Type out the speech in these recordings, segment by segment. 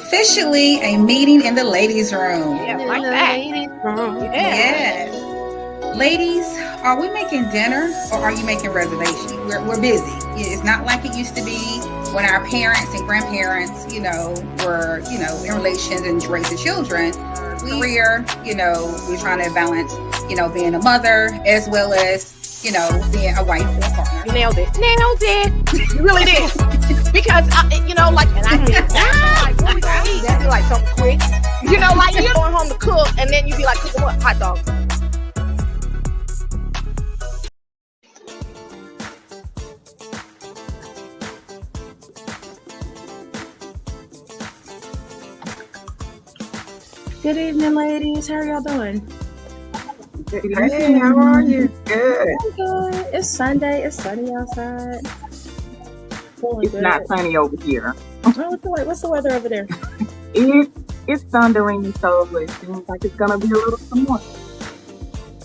officially a meeting in the ladies' room. Yeah, like that. Yes. Ladies, are we making dinner or are you making reservations? We're busy. It's not like it used to be when our parents and grandparents, were, in relations and raising children. Career, we're trying to balance, being a mother as well as, being a wife or a partner. You nailed it. You really did. Because, and I did. What we gonna eat? That'd be like something quick. You're going home to cook, and then you'd be like, cooking what? Hot dogs. Good evening, ladies. How are y'all doing? Hey, how are you? Good. I'm good. It's Sunday. It's sunny outside. It's good. Not sunny over here. What's the weather over there? It's thundering, so it seems like it's gonna be a little some more.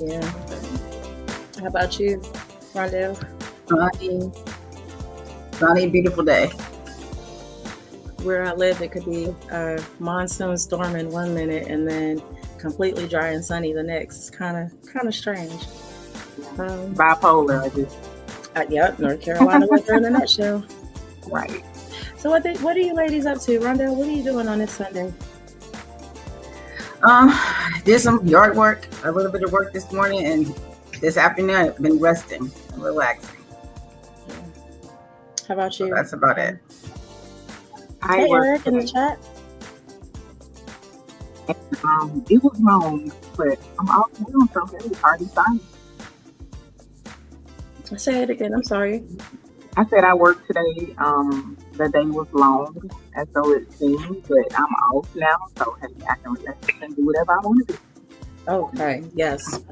Yeah. How about you, Rondell? Sunny, beautiful day. Where I live, it could be a monsoon storm in 1 minute and then completely dry and sunny the next. It's kind of strange. Bipolar, I guess. Yep, North Carolina weather in a nutshell. Right. So what are you ladies up to? Rondell, what are you doing on this Sunday? Did some yard work, a little bit of work this morning, and this afternoon I've been resting and relaxing. How about you? So that's about it. Hey, Eric in the chat. It was long, but I'm also doing something. It's hard to find. Say it again. I'm sorry. I said I worked today. The day was long, as though it seemed, but I'm off now, so hey, I can relax and do whatever I want to do. Okay. Yes.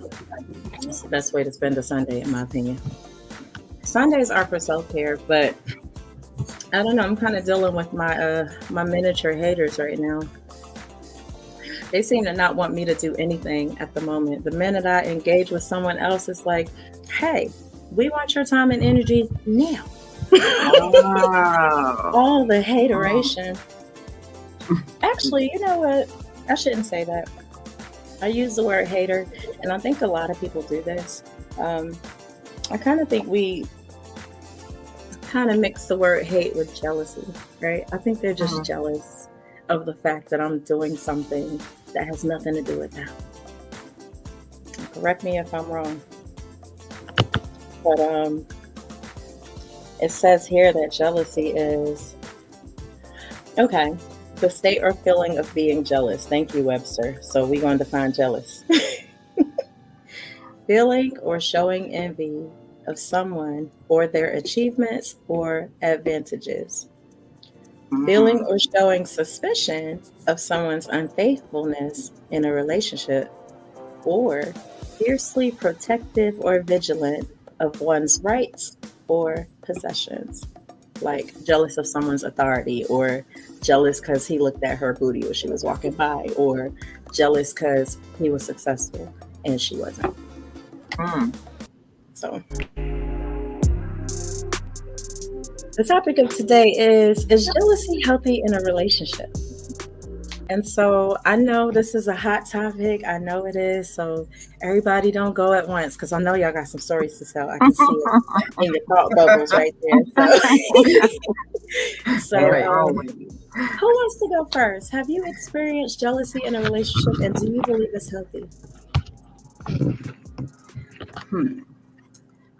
That's the best way to spend a Sunday, in my opinion. Sundays are for self-care, but I don't know. I'm kind of dealing with my miniature haters right now. They seem to not want me to do anything at the moment. The minute I engage with someone else, it's like, hey, we want your time and energy now. All the hateration. Actually, you know what? I shouldn't say that. I use the word hater, and I think a lot of people do this. I kind of think we kind of mix the word hate with jealousy, right? I think they're just jealous of the fact that I'm doing something that has nothing to do with them. Correct me if I'm wrong. But it says here that jealousy is, okay, the state or feeling of being jealous. Thank you, Webster. So we're going to define jealous. Feeling or showing envy of someone or their achievements or advantages. Feeling or showing suspicion of someone's unfaithfulness in a relationship, or fiercely protective or vigilant of one's rights or possessions, like jealous of someone's authority, or jealous because he looked at her booty when she was walking by, or jealous because he was successful and she wasn't. So the topic of today is jealousy healthy in a relationship? And so I know this is a hot topic. I know it is. So everybody don't go at once, because I know y'all got some stories to tell. I can see it in your thought bubbles right there. So who wants to go first? Have you experienced jealousy in a relationship, and do you believe it's healthy?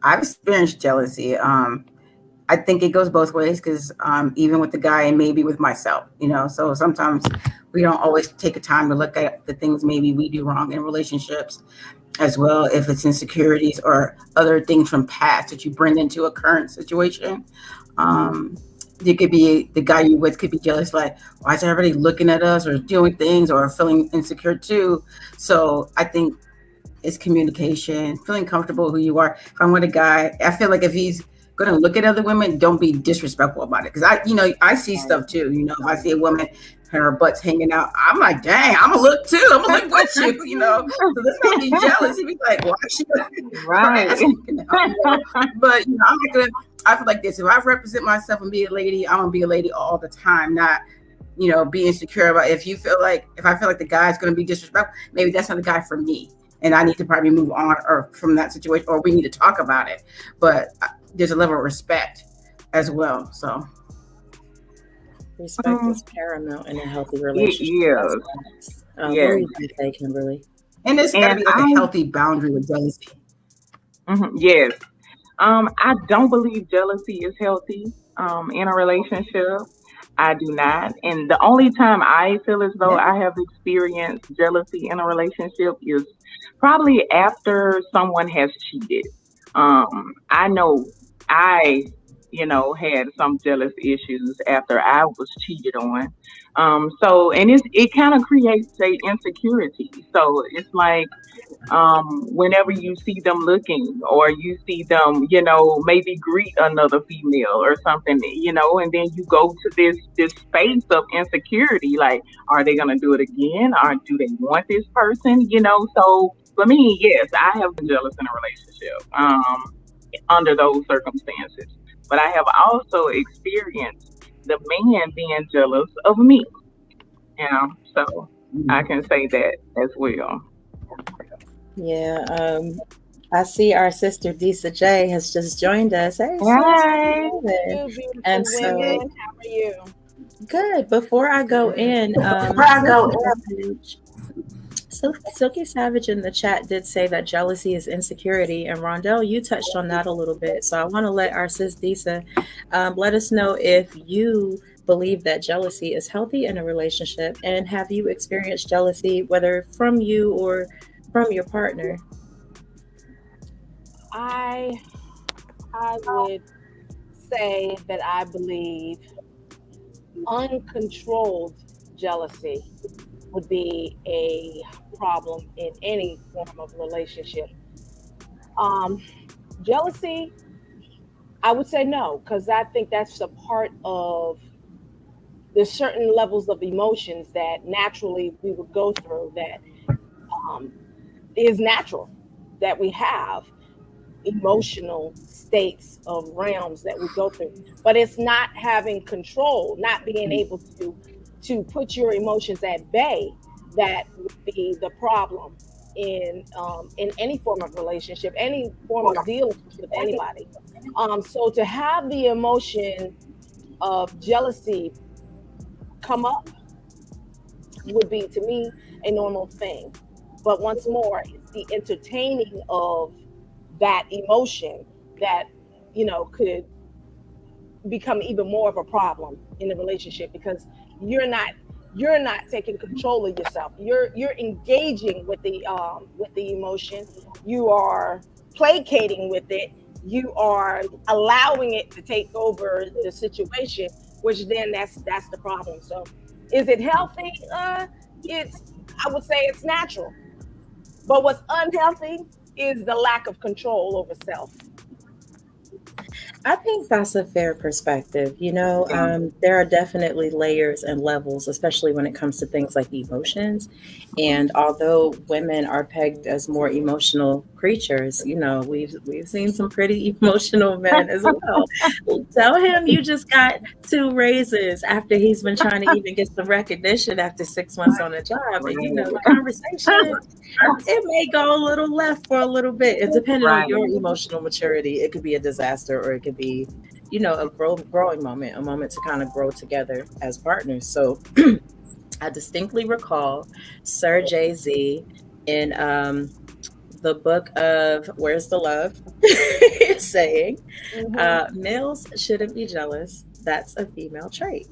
I've experienced jealousy. I think it goes both ways, because even with the guy and maybe with myself, so sometimes we don't always take a time to look at the things maybe we do wrong in relationships as well, if it's insecurities or other things from past that you bring into a current situation. You could be, the guy you with could be jealous, like, why is everybody looking at us or doing things, or feeling insecure too. So I think it's communication, feeling comfortable who you are. If I'm with a guy, I feel like if he's going to look at other women, don't be disrespectful about it. Because I see stuff too. If I see a woman and her butt's hanging out, I'm like, dang, I'm gonna look too. I'm gonna look with you. So let's not be jealous. He'd be like, why she? Right. But I'm not gonna. I feel like this. If I represent myself and be a lady, I'm gonna be a lady all the time. Not, be insecure about if I feel like the guy's going to be disrespectful, maybe that's not the guy for me. And I need to probably move on or from that situation, or we need to talk about it. But there's a level of respect as well. So respect is paramount in a healthy relationship. Yes. What do you think, Kimberly? And there's got to be like a healthy boundary with jealousy. Yes. I don't believe jealousy is healthy in a relationship. I do not. And the only time I feel as though I have experienced jealousy in a relationship is probably after someone has cheated. I know I, had some jealous issues after I was cheated on. And it kind of creates a insecurity. So it's like, whenever you see them looking or you see them, maybe greet another female or something, and then you go to this space of insecurity, like, are they going to do it again? Or do they want this person? So for me, yes, I have been jealous in a relationship, under those circumstances, but I have also experienced the man being jealous of me. So I can say that as well. Yeah, I see our sister Disa J has just joined us. Hey, Hi. And so, how are you? Good. Before I go in, Silky Savage in the chat did say that jealousy is insecurity, and Rondell, you touched on that a little bit. So I want to let our sis Disa let us know if you believe that jealousy is healthy in a relationship, and have you experienced jealousy, whether from you or from your partner? I would say that I believe uncontrolled jealousy would be a problem in any form of relationship. Jealousy, I would say no, because I think that's a part of the certain levels of emotions that naturally we would go through that is natural, that we have emotional states of realms that we go through, but it's not having control, not being able to put your emotions at bay, that would be the problem in any form of relationship, any form of dealing with anybody. So to have the emotion of jealousy come up would be, to me, a normal thing. But once more, it's the entertaining of that emotion that, could become even more of a problem in the relationship, because you're not taking control of yourself. You're engaging with the emotion. You are placating with it. You are allowing it to take over the situation, which then that's the problem. So is it healthy? I would say it's natural. But what's unhealthy is the lack of control over self. I think that's a fair perspective. There are definitely layers and levels, especially when it comes to things like emotions. And although women are pegged as more emotional creatures, we've seen some pretty emotional men as well. Tell him you just got 2 raises after he's been trying to even get some recognition after 6 months on the job. And the conversation, it may go a little left for a little bit. And depending on your emotional maturity, it could be a disaster, or it could be, a growing moment, a moment to kind of grow together as partners. So I distinctly recall Sir Jay-Z in the book of Where's the Love saying, males shouldn't be jealous. That's a female trait.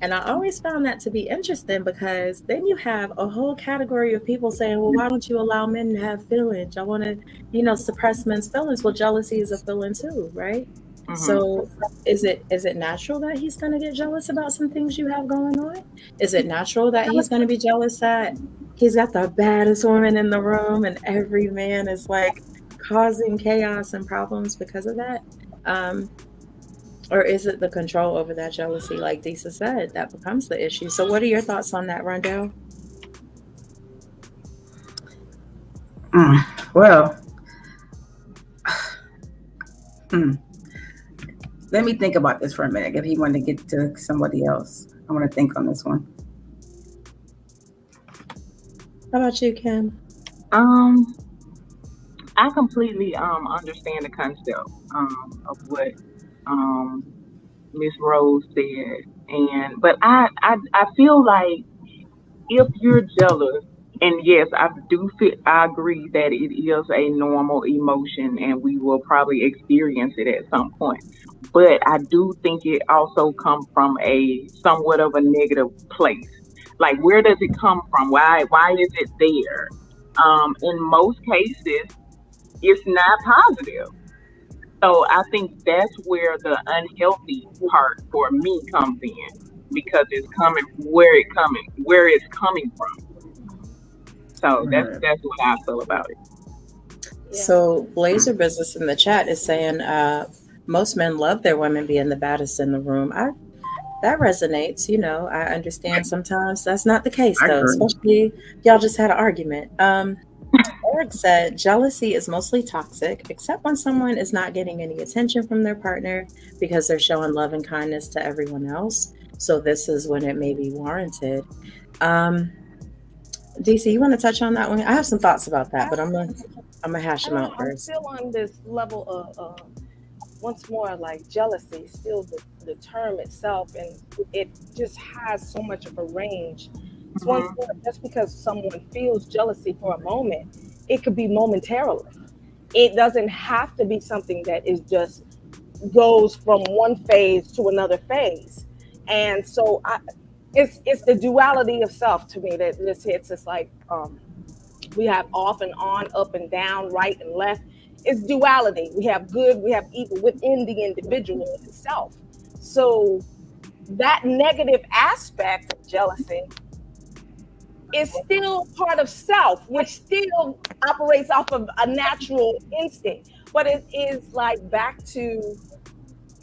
And I always found that to be interesting, because then you have a whole category of people saying, well, why don't you allow men to have feelings? I want to, suppress men's feelings. Well, jealousy is a feeling too, right? Mm-hmm. So is it natural that he's going to get jealous about some things you have going on? Is it natural that he's going to be jealous that he's got the baddest woman in the room and every man is like causing chaos and problems because of that? Or is it the control over that jealousy, like Disa said, that becomes the issue? So what are your thoughts on that, Rondell? Well, let me think about this for a minute. If he wanted to get to somebody else, I want to think on this one. How about you, Kim? Um, I completely understand the concept of what um Miss Rose said, and but I feel like if you're jealous, and yes, I agree that it is a normal emotion, and we will probably experience it at some point. But I do think it also comes from a somewhat of a negative place. Like, where does it come from? Why is it there? In most cases, it's not positive. So I think that's where the unhealthy part for me comes in, because it's coming where it's coming from. So Mhm. that's what I feel about it. Yeah. So Blazer Business in the chat is saying most men love their women being the baddest in the room. I That resonates. I understand sometimes that's not the case I though, agree. especially if y'all just had an argument. Eric said jealousy is mostly toxic, except when someone is not getting any attention from their partner because they're showing love and kindness to everyone else. So this is when it may be warranted. Um, DC, you want to touch on that one? I have some thoughts about that, I, but I'm gonna hash I them don't know. out I'm first. still on this level of once more, like jealousy, still the term itself, and it just has so much of a range. It's once Hmm. more, just because someone feels jealousy for a moment, it could be momentarily. It doesn't have to be something that is just goes from one phase to another phase. And so it's the duality of self to me that this hits. It's like we have off and on, up and down, right and left. It's duality. We have good, we have evil within the individual itself. So that negative aspect of jealousy is still part of self, which still operates off of a natural instinct. But it is like back to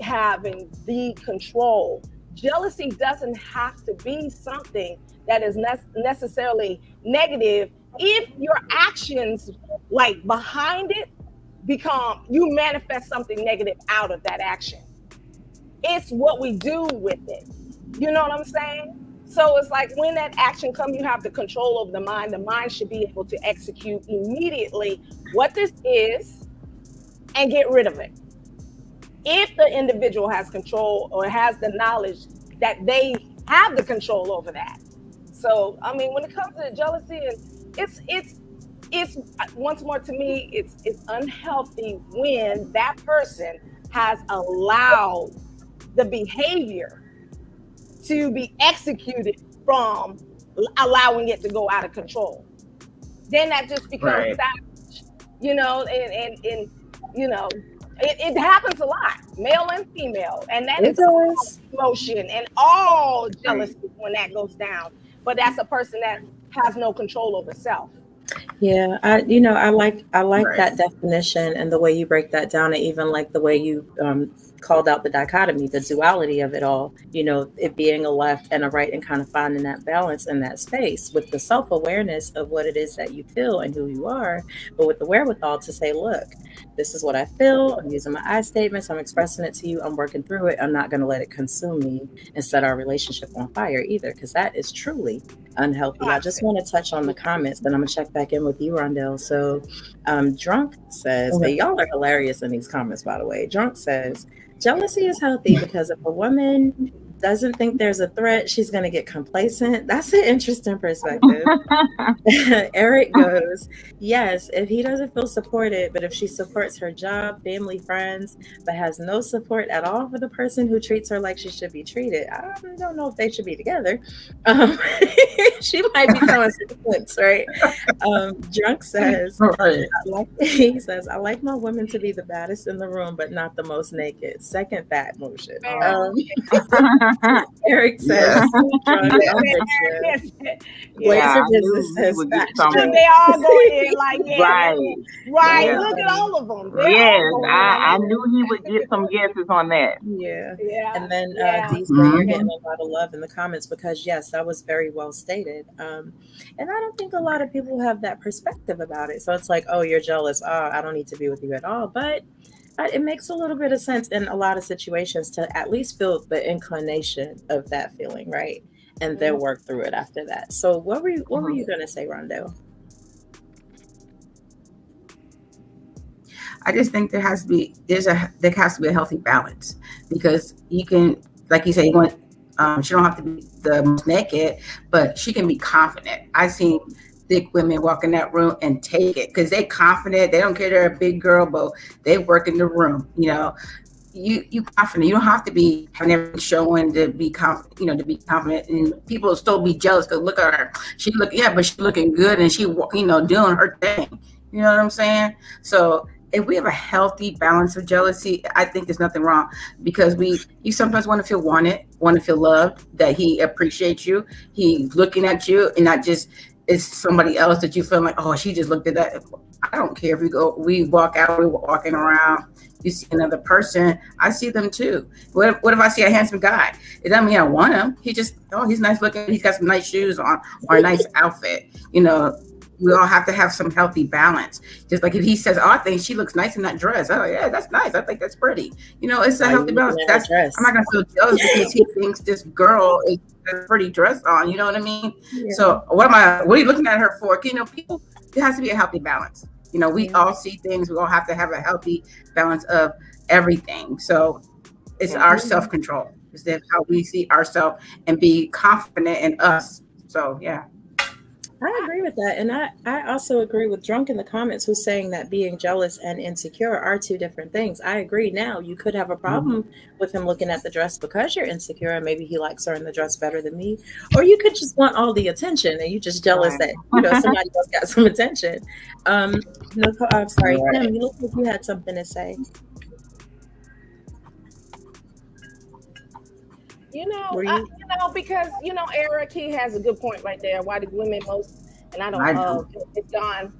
having the control. Jealousy doesn't have to be something that is necessarily negative if your actions, like behind it, become you manifest something negative out of that action. It's what we do with it. You know what I'm saying? So it's like when that action comes, you have the control over the mind. The mind should be able to execute immediately what this is and get rid of it if the individual has control or has the knowledge that they have the control over that. So I mean, when it comes to jealousy, and it's once more to me, it's unhealthy when that person has allowed the behavior to be executed from allowing it to go out of control. Then that just becomes Right. savage, and it happens a lot, male and female, and that It is all does. emotion and all Right. jealousy when that goes down. But that's a person that has no control over self. Yeah, I like Right. that definition and the way you break that down, and even like the way you called out the dichotomy, the duality of it all. It being a left and a right, and kind of finding that balance in that space with the self awareness of what it is that you feel and who you are, but with the wherewithal to say, look, this is what I feel. I'm using my I statements. I'm expressing it to you. I'm working through it. I'm not going to let it consume me and set our relationship on fire either, because that is truly unhealthy. I just want to touch on the comments, then I'm gonna check back in with you, Rondell. So, Drunk says, Okay. hey, y'all are hilarious in these comments, by the way. Drunk says, jealousy is healthy because if a woman doesn't think there's a threat, she's gonna get complacent. That's an interesting perspective. Eric goes, yes, if he doesn't feel supported, but if she supports her job, family, friends, but has no support at all for the person who treats her like she should be treated, I don't know if they should be together. Um, she might be throwing some flips, right? Drunk says, Right. he says, I like my women to be the baddest in the room, but not the most naked. Second that motion. Fair. Eric says, Yes. Drunk, Yes. I'm with you. Yeah. Blazer Yeah, I Business knew he says would get facts, Look, some Drunk. they all going in like, yeah, right. right. Yeah. Look at Um, all of them. They're Yes, all going in on I that knew he would get some yeses on that. yeah. one. Yeah, And then yeah, D say you're yeah. getting Hmm. a lot of love in the comments because yes, that was very well stated. And I don't think a lot of people have that perspective about it. So it's like, oh, you're jealous. Oh, I don't need to be with you at all. But it makes a little bit of sense in a lot of situations to at least feel the inclination of that feeling, right? and then work through it after that. So what were you going to say, Rondo? I just think there has to be a healthy balance, because you can, like you say, she don't have to be the most naked, but she can be confident. I've seen thick women walk in that room and take it because they confident. They don't care they're a big girl, but they work in the room. You confident. You don't have to be having everything showing to be confident. To be confident, and people will still be jealous because look at her. But she's looking good and she doing her thing. You know what I'm saying? So if we have a healthy balance of jealousy, I think there's nothing wrong, because you sometimes want to feel wanted, want to feel loved, that he appreciates you, he's looking at you, and not just it's somebody else that you feel like, oh, she just looked at that. I don't care if we walk out, we're walking around, you see another person, I see them too. What if I see a handsome guy? It doesn't mean I want him. He's nice looking. He's got some nice shoes on or a nice outfit. We all have to have some healthy balance. Just like if he says, oh, I think she looks nice in that dress. Oh, yeah, that's nice. I think that's pretty. It's a healthy balance. I'm not going to feel jealous because he thinks this girl is a pretty dress on. You know what I mean? Yeah. So what are you looking at her for? People, there has to be a healthy balance. We all see things. We all have to have a healthy balance of everything. So it's our self-control. Is that how we see ourselves and be confident in us? So, yeah. I agree with that. And I also agree with Drunk in the comments, who's saying that being jealous and insecure are two different things. I agree. Now, you could have a problem with him looking at the dress because you're insecure and maybe he likes her in the dress better than me. Or you could just want all the attention and you just jealous that, somebody else got some attention. I'm sorry, Tim, you look like you had something to say. Because Eric, he has a good point right there. Why do women it's gone.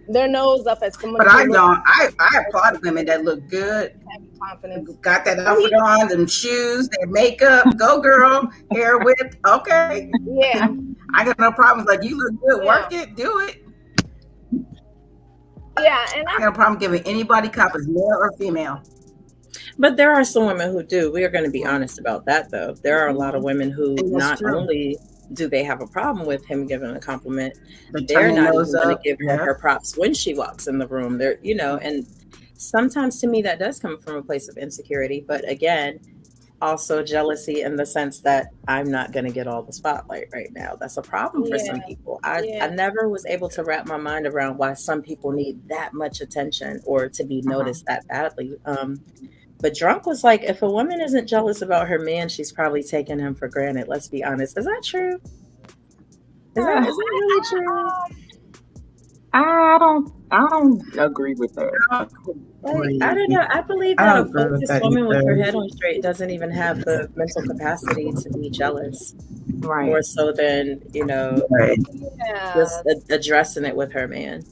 Their nose up at someone. But I don't. I applaud women that look good. Have confidence. Got that outfit on, them shoes, their makeup. Go girl, hair whipped. Okay. Yeah. I got no problems. Like, you look good. Work it. Do it. Yeah, and I got no problem giving anybody compliments, male or female. But there are some women who do. We are going to be honest about that, though. There are a lot of women who not only do they have a problem with him giving a compliment, they're not even going to give her props when she walks in the room. They're, and sometimes to me that does come from a place of insecurity. But again, also jealousy in the sense that I'm not going to get all the spotlight right now. That's a problem for some people. I never was able to wrap my mind around why some people need that much attention or to be noticed that badly. But Drunk was like, if a woman isn't jealous about her man, she's probably taking him for granted. Let's be honest. Is that true? Is that really true? I don't agree with that. I don't know. I believe that a focused woman with her head on straight doesn't even have the mental capacity to be jealous. Right. More so than, just addressing it with her man.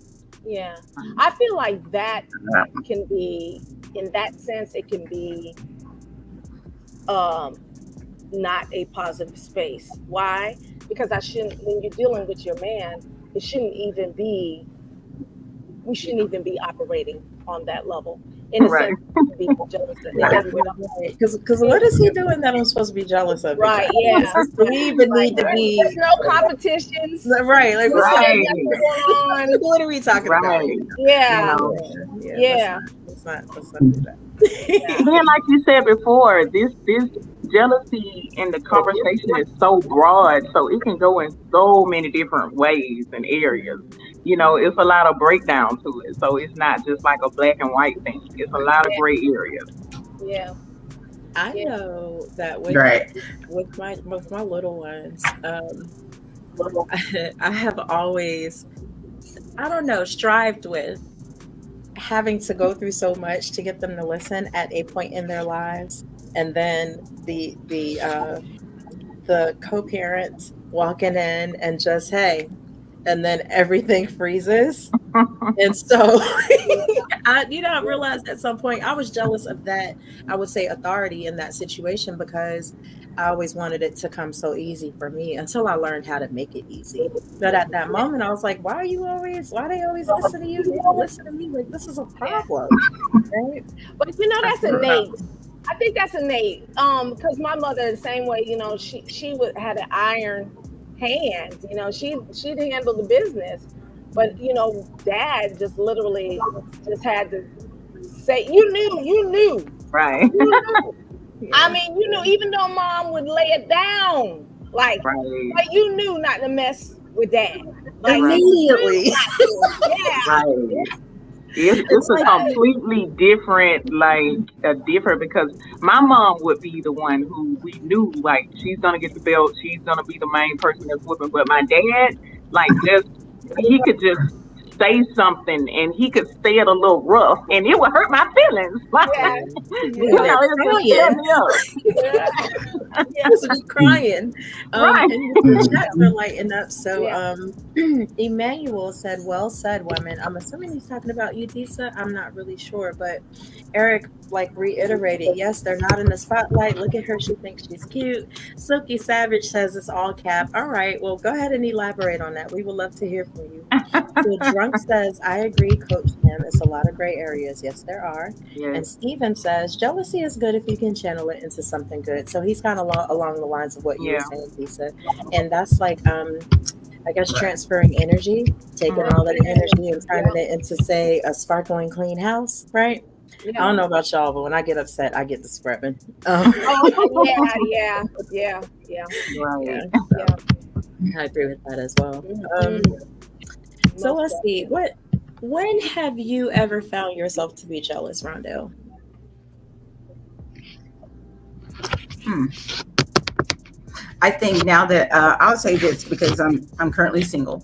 Yeah. I feel like that can be, in that sense, it can be not a positive space. Why? Because when you're dealing with your man, we shouldn't even be operating on that level. In a sense, be jealous because what is he doing that I'm supposed to be jealous of? Right, yeah. Do we even need to be? There's no competitions. Right, like what are we talking about? Yeah. Let's not do that. And like you said before, this jealousy in the conversation is so broad, so it can go in so many different ways and areas. It's a lot of breakdown to it, so it's not just like a black and white thing. It's a lot of gray areas. Yeah, I know that with my little ones, I have always, strived with having to go through so much to get them to listen at a point in their lives, and then the co-parent walking in and just, hey, and then everything freezes. And so I realized at some point I was jealous of that, I would say, authority in that situation, because I always wanted it to come so easy for me until I learned how to make it easy. But at that moment I was like, why they always listen to you? They don't listen to me. Like, this is a problem. Right? But that's innate. I think that's innate. Because my mother, the same way, she would had an iron hand. She'd handle the business, but dad just literally just had to say, you knew, Right. you knew. I mean, even though mom would lay it down, like you knew not to mess with dad. Like immediately. Yeah. Right. It's a completely different, because my mom would be the one who we knew, like, she's gonna get the belt, she's gonna be the main person that's whooping. But my dad, he could just say something and he could say it a little rough and it would hurt my feelings. Like, it would tear me up. Yes, be crying. Right. And the chats are lighting up. So Emmanuel said, well said, women. I'm assuming he's talking about you, Disa. I'm not really sure, but Eric reiterated, yes, they're not in the spotlight. Look at her, she thinks she's cute. Silky Savage says it's all cap. All right, well, go ahead and elaborate on that. We would love to hear from you. So Drunk says, I agree, Coach Tim. It's a lot of gray areas. Yes, there are. Yes. And Steven says, jealousy is good if you can channel it into something good. So he's kind of along the lines of what you were saying, Lisa. And that's I guess transferring energy, taking all that energy and turning it into, say, a sparkling clean house, right? I don't know about y'all, but when I get upset, I get the scrubbing. Yeah. Right. I agree with that as well. So let's see. When have you ever found yourself to be jealous, Rondell? I think now that I'll say this because I'm currently single,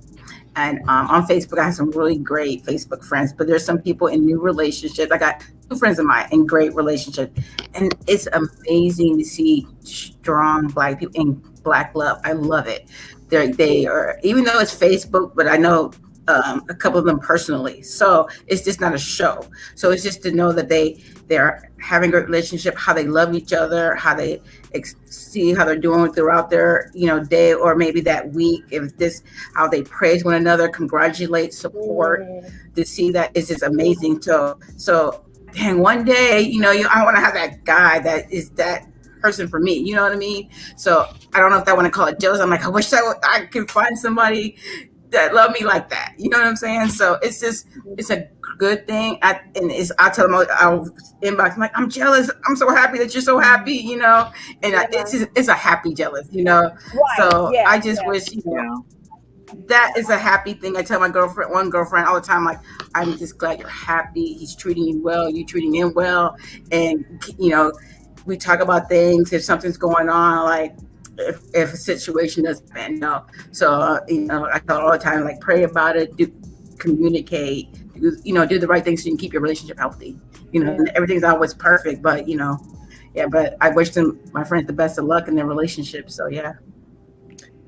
and on Facebook I have some really great Facebook friends. But there's some people in new relationships. I got 2 friends of mine in great relationships, and it's amazing to see strong Black people in Black love. I love it. They are, even though it's Facebook, but I know a couple of them personally, so it's just not a show. So it's just to know that they're having a great relationship, how they love each other, how they see how they're doing throughout their day, or maybe that week, how they praise one another, congratulate, support. To see that is just amazing. So dang, one day I want to have that guy that is that person for me, you know what I mean? So I don't know if I want to call it jealous. I'm like, I wish I could find somebody that love me like that, you know what I'm saying? So it's a good thing. I tell them, I'll inbox, I'm like, I'm jealous, I'm so happy that you're so happy, and it's a happy jealous, Right. So I just wish that is a happy thing. I tell one girlfriend all the time, like, I'm just glad you're happy, he's treating you well, you treating him well. And we talk about things, if something's going on, like if a situation doesn't end up. So I tell her all the time, like, pray about it, communicate, do the right things so you can keep your relationship healthy. And everything's always perfect, but but I wish my friends the best of luck in their relationship. So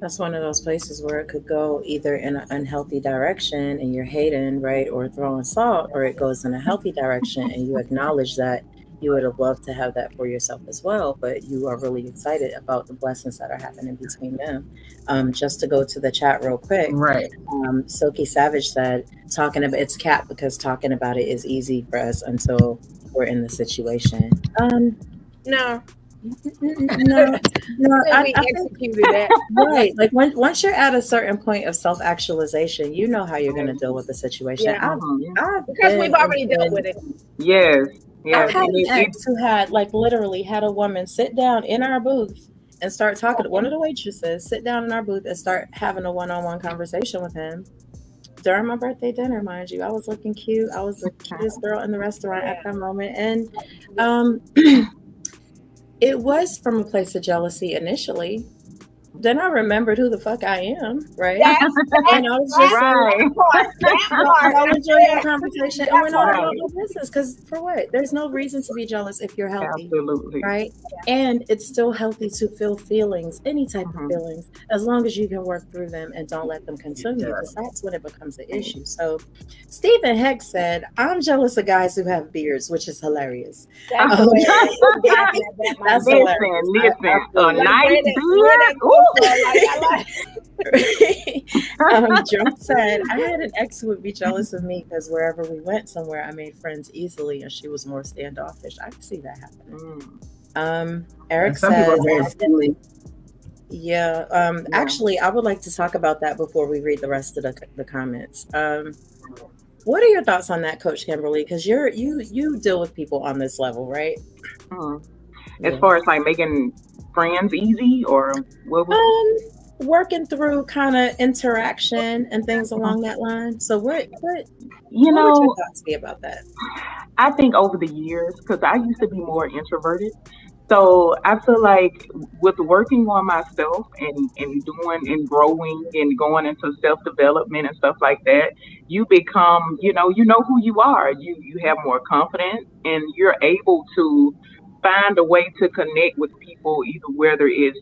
that's one of those places where it could go either in an unhealthy direction and you're hating, right, or throwing salt, or it goes in a healthy direction and you acknowledge that you would have loved to have that for yourself as well, but you are really excited about the blessings that are happening between them. Just to go to the chat real quick, right? Silky Savage said, it's cap because talking about it is easy for us until we're in the situation. No. I executed that. Right. Like once you're at a certain point of self-actualization, you know how you're going to deal with the situation. Because we've already dealt with it. Yes. I've had an ex who had literally had a woman sit down in our booth and start talking to one of the waitresses, sit down in our booth and start having a one-on-one conversation with him during my birthday dinner, mind you. I was looking cute. I was the cutest girl in the restaurant at that moment. And it was from a place of jealousy initially. Then I remembered who the fuck I am, right? And I was just I'll enjoy that conversation and went on about my business. Because for what? There's no reason to be jealous if you're healthy. Absolutely. Right? And it's still healthy to feel feelings, any type of feelings, as long as you can work through them and don't let them consume you, because that's when it becomes an issue. So Stephen Heck said, I'm jealous of guys who have beards, which is hilarious. That's hilarious. Listen, a nice beard. Joan said, I had an ex who would be jealous of me because wherever we went somewhere, I made friends easily and she was more standoffish. I can see that happening. Eric Some people said, are very friendly. yeah, Yeah. actually, I would like to talk about that before we read the rest of the comments. What are your thoughts on that, Coach Kimberly? Because you deal with people on this level, right? As far as like making friends easy, or what was Working through kind of interaction and things along that line. So what would you your know, thoughts be about that? I think over the years, because I used to be more introverted. So I feel like with working on myself and doing and growing and going into self development and stuff like that, you become, you know who you are. You have more confidence and you're able to find a way to connect with people, either whether it's,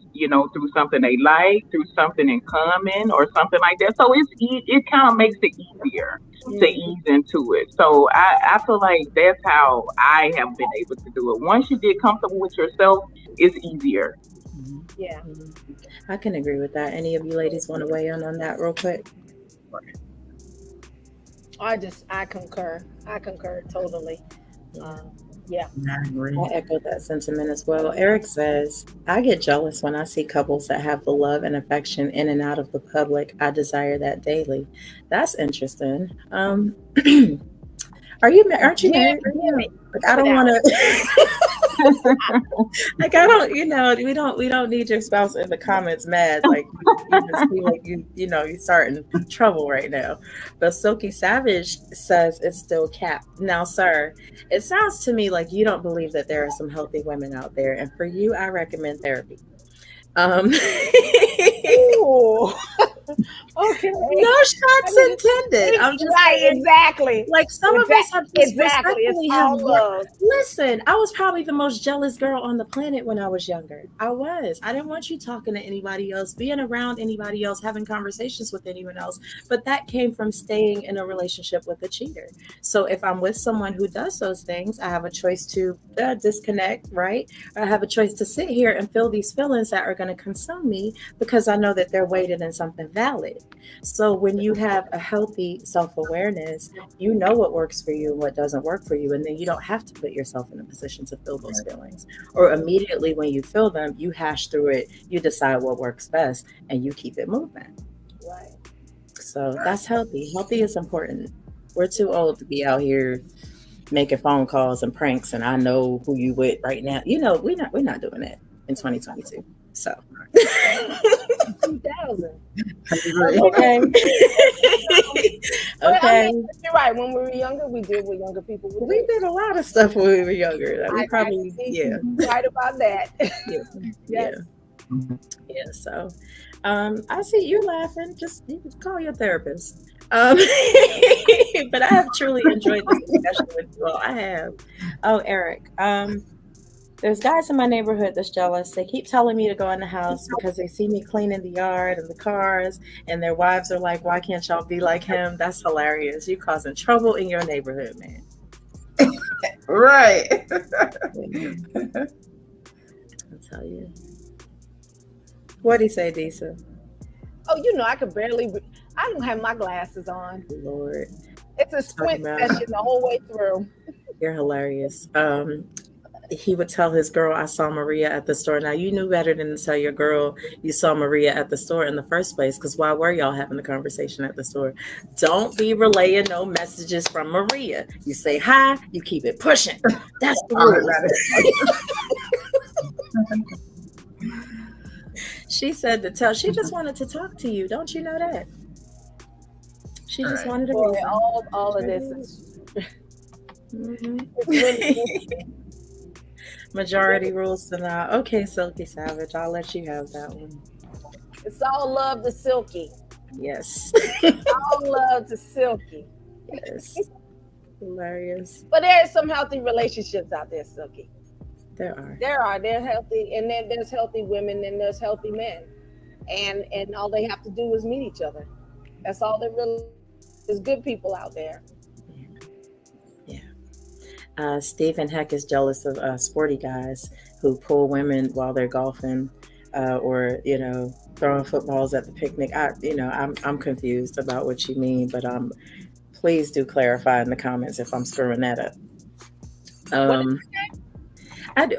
through something they like, through something in common or something like that. So it kind of makes it easier to ease into it. So I feel like that's how I have been able to do it. Once you get comfortable with yourself, it's easier. Yeah. I can agree with that. Any of you ladies want to weigh in on that real quick? I concur. I concur totally. Yeah. I echo that sentiment as well. Eric says, I get jealous when I see couples that have the love and affection in and out of the public. I desire that daily. That's interesting. Aren't you married? Like, I don't want to. Like, I don't. We don't need your spouse in the comments mad. Like, you just feel like you're starting trouble right now. But Silky Savage says it's still capped. Now, sir, it sounds to me like you don't believe that there are some healthy women out there, and for you, I recommend therapy. Okay. No shots intended. I'm just saying, exactly. Like some of us have just It's all love. Listen, I was probably the most jealous girl on the planet when I was younger. I was. I didn't want you talking to anybody else, being around anybody else, having conversations with anyone else. But that came from staying in a relationship with a cheater. So if I'm with someone who does those things, I have a choice to disconnect, right? I have a choice to sit here and feel these feelings that are going to consume me because I know that they're weighted in something valid. So when you have a healthy self-awareness, you know what works for you and what doesn't work for you. And then you don't have to put yourself in a position to feel those feelings. Or immediately when you feel them, you hash through it, you decide what works best, and you keep it moving. Right. So that's healthy. Healthy is important. We're too old to be out here making phone calls and pranks, and I know who you with right now. We're not doing that in 2022. So 2000. okay. Okay. You're right. When we were younger, we did what younger people would do. We did a lot of stuff when we were younger. We probably, right about that. Yes. Yeah. So, I see you laughing. Just you can call your therapist. But I have truly enjoyed this discussion with you all. I have. Oh, Eric. There's guys in my neighborhood that's jealous. They keep telling me to go in the house because they see me cleaning the yard and the cars, and their wives are like, "Why can't y'all be like him?" That's hilarious. You causing trouble in your neighborhood, man. Right. I'll tell you. What'd he say, Disa? Oh, I could barely. I don't have my glasses on. Lord, it's a squint session the whole way through. You're hilarious. He would tell his girl, I saw Maria at the store. Now, you knew better than to tell your girl you saw Maria at the store in the first place, because why were y'all having a conversation at the store? Don't be relaying no messages from Maria. You say hi, you keep it pushing. That's the rule. She said to tell, she just wanted to talk to you. Don't you know that? She just wanted to reason. All of this is majority rules to now. Okay, Silky Savage, I'll let you have that one. It's all love to Silky. Yes. All love to Silky. Yes. Hilarious. But there's some healthy relationships out there, Silky. There are. They're healthy, and then there's healthy women and there's healthy men. And all they have to do is meet each other. That's all there really is. Good people out there. Stephen Heck is jealous of sporty guys who pull women while they're golfing. or throwing footballs at the picnic. I'm confused about what you mean, but please do clarify in the comments if I'm screwing that up.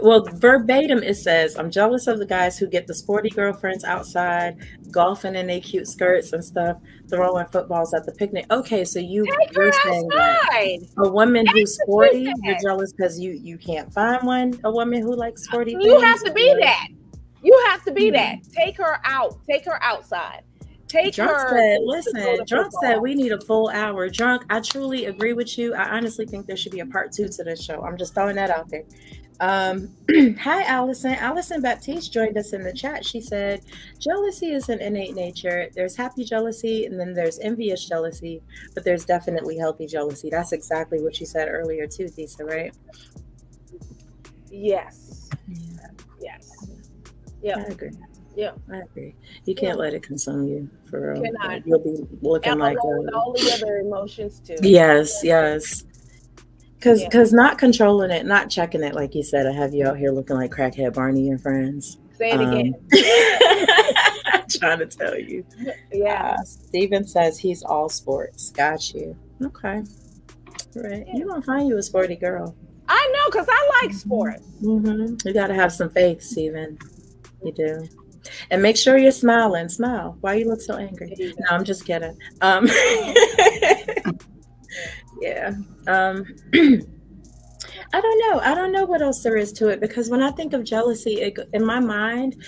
Well, verbatim it says, I'm jealous of the guys who get the sporty girlfriends outside, golfing in their cute skirts and stuff, throwing footballs at the picnic. Okay, so you're saying that a woman who's sporty, you're jealous because you can't find a woman who likes sporty things? You have to be that. You have to be that. Take her out. Take her outside. Drunk said we need a full hour. Drunk, I truly agree with you. I honestly think there should be a part 2 to this show. I'm just throwing that out there. Hi, Allison. Allison Baptiste joined us in the chat. She said, jealousy is an innate nature. There's happy jealousy, and then there's envious jealousy, but there's definitely healthy jealousy. That's exactly what you said earlier too, Disa, right? Yes. Yeah. Yes. Yeah. I agree. Yeah, I agree. You can't let it consume you, for real. Cannot. You'll be looking like all the other emotions too. Yes. Because not controlling it, not checking it, like you said, I have you out here looking like crackhead Barney and friends. Say it again. I'm trying to tell you. Yeah. Steven says he's all sports. Got you. Okay. Right. You're going to find you a sporty girl. I know, because I like sports. Mm-hmm. You got to have some faith, Steven. You do. And make sure you're smiling. Smile. Why you look so angry? No, I'm just kidding. Yeah. I don't know what else there is to it, because when I think of jealousy, in my mind,